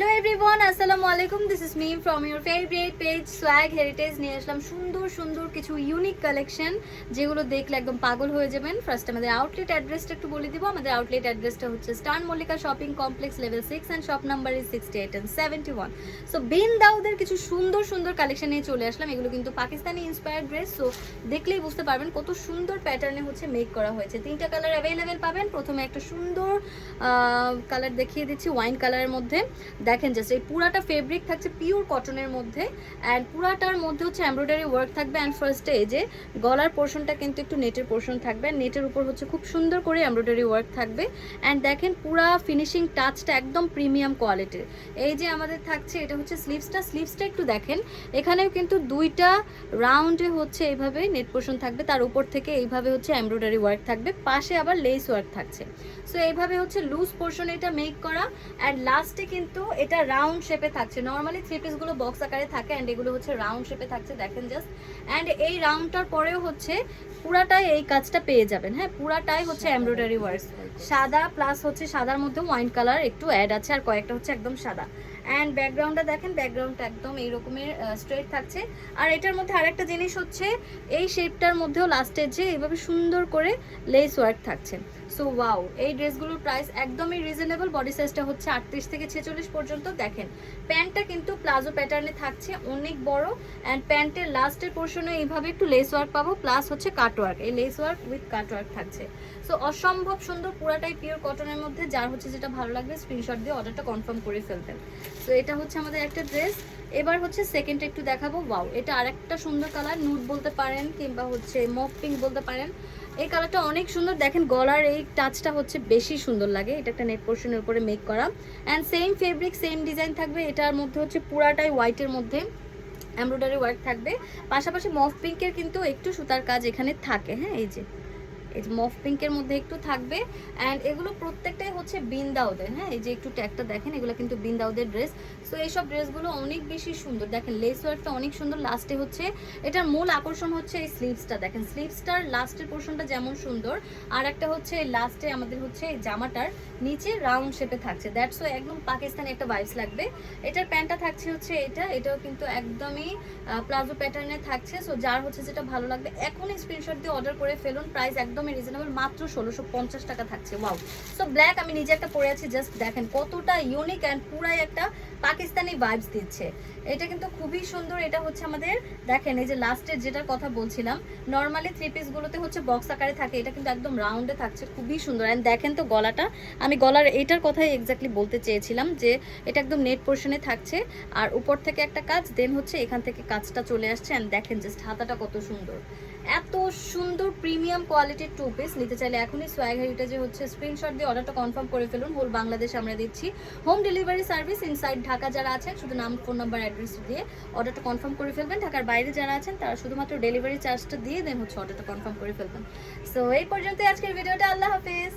Hello everyone, আসসালামু আলাইকুম. This is me from your favorite page Swag Heritage. নিয়ে আসলাম সুন্দর সুন্দর কিছু ইউনিক কালেকশন যেগুলো দেখলে একদম পাগল হয়ে যাবেন. ফার্স্ট আমাদের আউটলেট অ্যাড্রেসটা একটু বলে দিব. আমাদের আউটলেট অ্যাড্রেসটা হচ্ছে Star Mallika shopping complex level 6 and shop number is 68 and 71. So বিন দাউদের কিছু সুন্দর সুন্দর কালেকশন নিয়ে চলে আসলাম. এগুলো কিন্তু পাকিস্তানি ইন্সপায়ার্ড ড্রেস. সো দেখলেই বুঝতে পারবেন কত সুন্দর প্যাটার্নে হচ্ছে মেক করা হয়েছে. তিনটা কালার অ্যাভেলেবেল পাবেন. প্রথমে একটা সুন্দর কালার দেখিয়ে দিচ্ছি ওয়াইন কালারের মধ্যে. দেখেন জাস্ট এই পুরাটা ফেব্রিক থাকছে পিওর কটনের মধ্যে অ্যান্ড পুরাটার মধ্যে হচ্ছে এমব্রয়ডারি ওয়ার্ক থাকবে. অ্যান্ড ফার্স্টে এই যে গলার পোর্শনটা কিন্তু একটু নেটের পোর্শন থাকবে. নেটের উপর হচ্ছে খুব সুন্দর করে এমব্রয়ডারি ওয়ার্ক থাকবে. অ্যান্ড দেখেন পুরা ফিনিশিং টাচটা একদম প্রিমিয়াম কোয়ালিটির. এই যে আমাদের থাকছে এটা হচ্ছে স্লিভসটা একটু দেখেন. এখানেও কিন্তু দুইটা রাউন্ডে হচ্ছে এইভাবে নেট পোর্শন থাকবে. তার উপর থেকে এইভাবে হচ্ছে এমব্রয়ডারি ওয়ার্ক থাকবে. পাশে আবার লেস ওয়ার্ক থাকছে. সো এইভাবে হচ্ছে লুজ পোর্শন এটা মেক করা. অ্যান্ড লাস্টে কিন্তু এটা রাউন্ড শেপে থাকছে. নর্মালি থ্রি পিসগুলো বক্স আকারে থাকে অ্যান্ড এগুলো হচ্ছে রাউন্ড শেপে থাকছে. দেখেন জাস্ট. অ্যান্ড এই রাউন্ডটার পরেও হচ্ছে পুরাটাই এই কাজটা পেয়ে যাবেন. হ্যাঁ, পুরাটাই হচ্ছে এমব্রয়ডারি ওয়ার্ক. সাদা প্লাস হচ্ছে সাদার মধ্যে ওয়াইন কালার একটু অ্যাড আছে আর কয়েকটা হচ্ছে একদম সাদা. অ্যান্ড ব্যাকগ্রাউন্ডটা দেখেন, ব্যাকগ্রাউন্ডটা একদম এই রকমের স্ট্রেট থাকছে. আর এটার মধ্যে আরেকটা জিনিস হচ্ছে এই শেপটার মধ্যেও লাস্টে যে এইভাবে সুন্দর করে লেস ওয়ার্ক থাকছে. সো ওয়াও, এই ড্রেসগুলোর প্রাইস একদমই রিজনেবল. বডি সাইজটা হচ্ছে 38 থেকে 46 পর্যন্ত. দেখেন প্যান্টটা কিন্তু প্লাজো প্যাটার্নে থাকছে, অনেক বড়. অ্যান্ড প্যান্টের লাস্টের পোর্শনে এইভাবে একটু লেস ওয়ার্ক পাবো প্লাস হচ্ছে কাট ওয়ার্ক. এই less work with cut work থাকছে. সো অসম্ভব সুন্দর, পুরাটাই পিওর কটনের মধ্যে. যার হচ্ছে যেটা ভালো লাগবে স্ক্রিনশট দিয়ে অর্ডারটা কনফার্ম করে ফেলবেন. সো এটা হচ্ছে আমাদের একটা ড্রেস. এবার হচ্ছে সেকেন্ড একটু দেখাবো. ওয়াও, এটা আরেকটা সুন্দর কালার. নুড বলতে পারেন কিংবা হচ্ছে মফ পিঙ্ক বলতে পারেন. এই কালারটা অনেক সুন্দর. দেখেন গলার এই টাচটা হচ্ছে বেশি সুন্দর লাগে. এটা একটা নেট পোর্শনের উপরে মেক করা. And same fabric same design থাকবে. এটার মধ্যে হচ্ছে পুরাটাই হোয়াইটের মধ্যে এমব্রয়ডারি ওয়ার্ক থাকবে. পাশাপাশি মফ পিঙ্কের কিন্তু একটু সুতার কাজ এখানে থাকে. হ্যাঁ, এই যে মফ পিঙ্কের মধ্যে একটু থাকবে. অ্যান্ড এগুলো প্রত্যেকটাই হচ্ছে বিন্দাউদের. হ্যাঁ, এই যে একটু ট্যাগটা দেখেন, এগুলো কিন্তু বিন্দাউদের ড্রেস. সো এইসব ড্রেসগুলো অনেক বেশি সুন্দর. দেখেন লেস ওয়ার্কটা অনেক সুন্দর. লাস্টে হচ্ছে এটার মূল আকর্ষণ হচ্ছে এই স্লিভসটা. দেখেন স্লিভসটার লাস্টের পোর্শনটা যেমন সুন্দর, আর একটা হচ্ছে লাস্টে আমাদের হচ্ছে এই জামাটার নিচে রাউন্ড শেপে থাকছে. দ্যাটস ওয়াই একদম পাকিস্তানি একটা ভাইবস লাগবে. এটার প্যান্টটা থাকছে হচ্ছে এটাও কিন্তু একদমই প্লাজো প্যাটার্নে থাকছে. সো যার হচ্ছে যেটা ভালো লাগবে এখনই স্ক্রিনশট দিয়ে অর্ডার করে ফেলুন. প্রাইস একদমই রিজনেবল, মাত্র 1650 টাকা থাকছে. ওয়াও. সো ব্ল্যাক আমি নিজে একটা পরে আছি. জাস্ট দেখেন কতটা ইউনিক অ্যান্ড পুরাই একটা পাকিস্তানি ভাইবস দিচ্ছে. এটা কিন্তু খুবই সুন্দর. এটা হচ্ছে আমাদের দেখেন এই যে লাস্টের যেটার কথা বলছিলাম, নর্মালি থ্রি পিসগুলোতে হচ্ছে বক্স আকারে থাকে, এটা কিন্তু একদম রাউন্ডে থাকছে. খুবই সুন্দর. অ্যান্ড দেখেন তো গলাটা, আমি গলার এইটার কথাই এক্স্যাক্টলি বলতে চেয়েছিলাম যে এটা একদম নেট পোর্শনে থাকছে আর উপর থেকে একটা কাজ, দেন হচ্ছে এখান থেকে কাজটা চলে আসছে. অ্যান্ড দেখেন জাস্ট হাতাটা কত সুন্দর. এত সুন্দর প্রিমিয়াম কোয়ালিটির টু পিস নিতে চাইলে এখনই সোয়াগ হেরিটেজে হচ্ছে স্ক্রিনশট দিয়ে অর্ডারটা কনফার্ম করে ফেলুন. হোল বাংলাদেশ আমরা দিচ্ছি home delivery service. Inside Dhaka যারা আছেন শুধু নাম, ফোন নাম্বার, অ্যাড্রেস দিয়ে অর্ডারটা কনফার্ম করে ফেলবেন. ঢাকার বাইরে যারা আছেন তারা শুধুমাত্র ডেলিভারি চার্জটা দিয়ে দেন হচ্ছে অর্ডারটা কনফার্ম করে ফেলবেন. সো এই পর্যন্তই আজকের ভিডিওটা. আল্লাহ হাফিজ.